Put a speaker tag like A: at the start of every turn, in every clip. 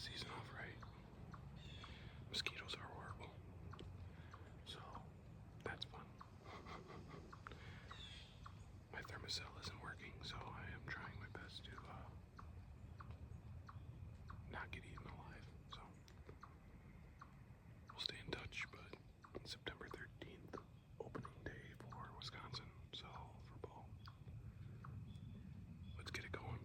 A: the season off right. Mosquitoes are horrible, so that's fun. My thermocell isn't working, so I am trying my best to not get eaten alive. So we'll stay in touch, but September 13th, opening day for Wisconsin, so for Bo. Let's get it going.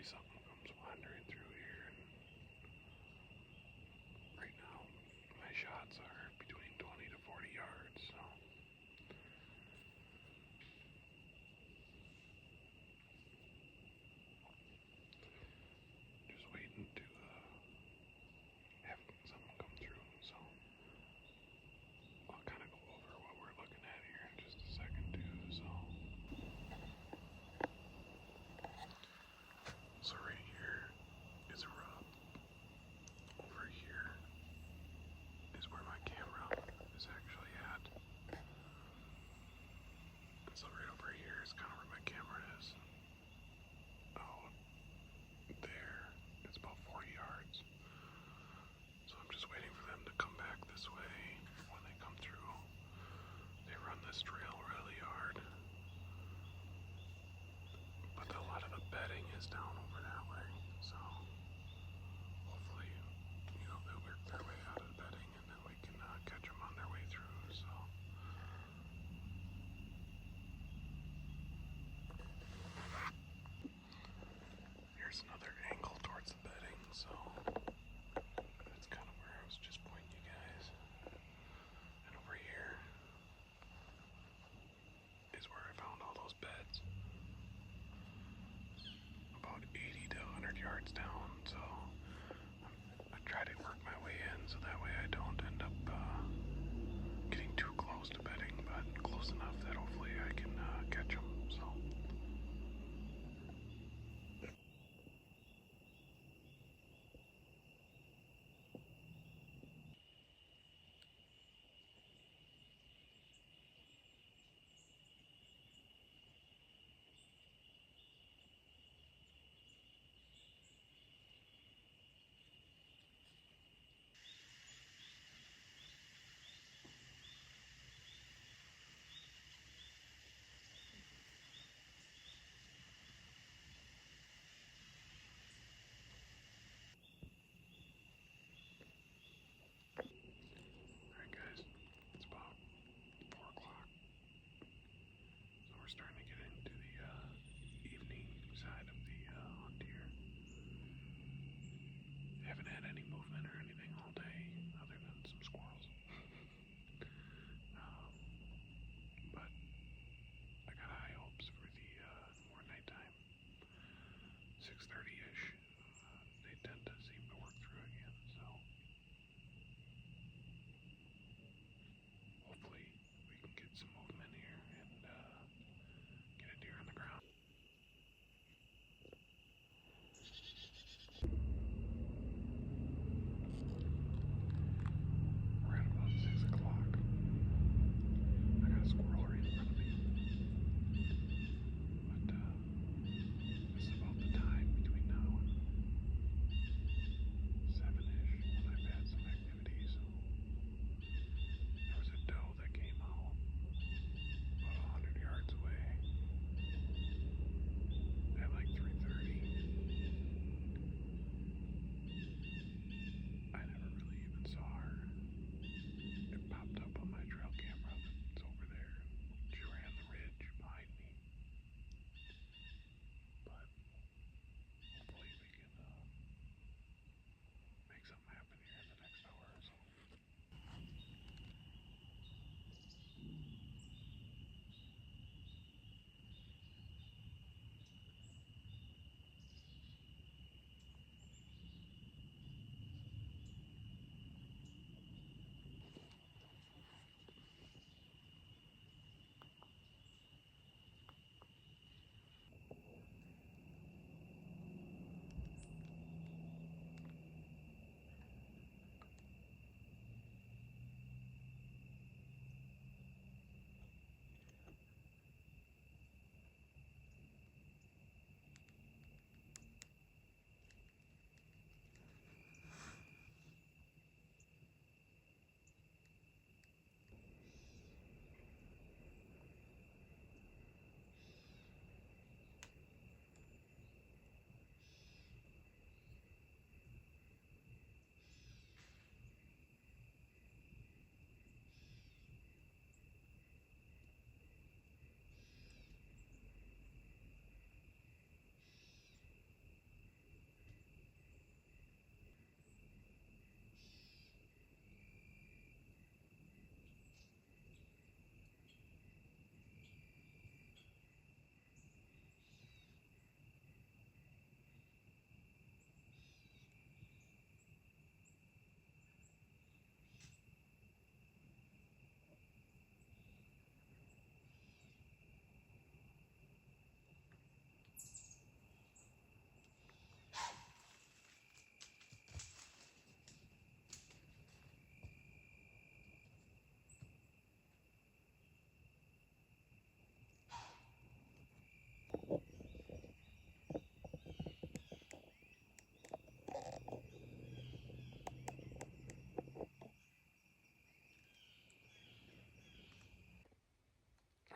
A: Something comes wandering through here, and right now my shots are between 20 to 40 yards, so just waiting to have something come through. So I'll kind of go over what we're looking at here in just a second too. So right here is a rub. Over here is where my camera is actually at. And so right over here is kind of where my camera is. Oh, there. It's about 40 yards. So I'm just waiting for them to come back this way. When they come through, they run this trail really hard. But a lot of the bedding is down over that way, so hopefully, they'll work their way out of the bedding, and then we can catch them on their way through. So here's another angle towards the bedding, so that's kind of where I was just pointing you guys. And over here is where I found all those beds. About 80 to 100 yards down, so I try to work my way in so that way I don't end up getting too close to bedding, but close enough that hopefully I can catch them. So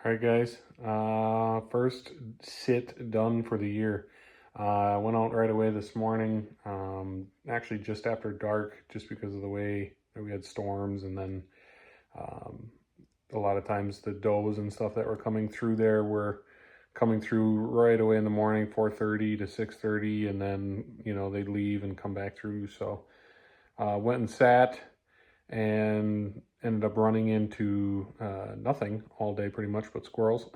A: All right, guys. First sit done for the year. I went out right away this morning, actually just after dark, just because of the way that we had storms, and then um, a lot of times the does and stuff that were coming through there were coming through right away in the morning, 4:30 to 6:30, and then they'd leave and come back through. So went and sat and ended up running into nothing all day pretty much but squirrels.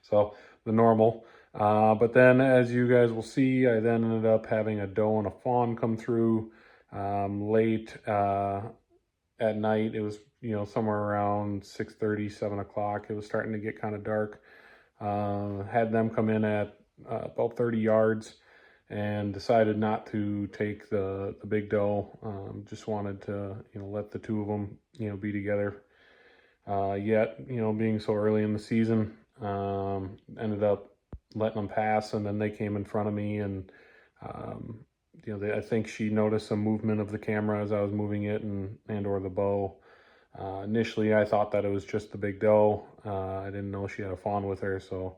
A: So the normal. But then, as you guys will see, I then ended up having a doe and a fawn come through late at night. It was somewhere around 6:30, 7 o'clock. It was starting to get kind of dark. Had them come in at about 30 yards and decided not to take the big doe. Just wanted to let the two of them be together. Yet being so early in the season, ended up letting them pass, and then they came in front of me, and I think she noticed some movement of the camera as I was moving it, and or the bow. Initially, I thought that it was just the big doe. I didn't know she had a fawn with her, so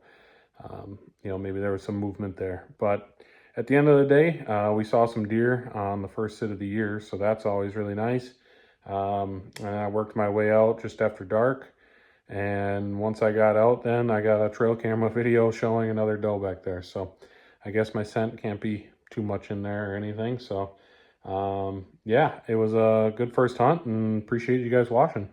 A: maybe there was some movement there. But at the end of the day, we saw some deer on the first sit of the year, so that's always really nice. And I worked my way out just after dark, and once I got out, then I got a trail camera video showing another doe back there. So I guess my scent can't be too much in there or anything. So yeah, it was a good first hunt, and appreciate you guys watching.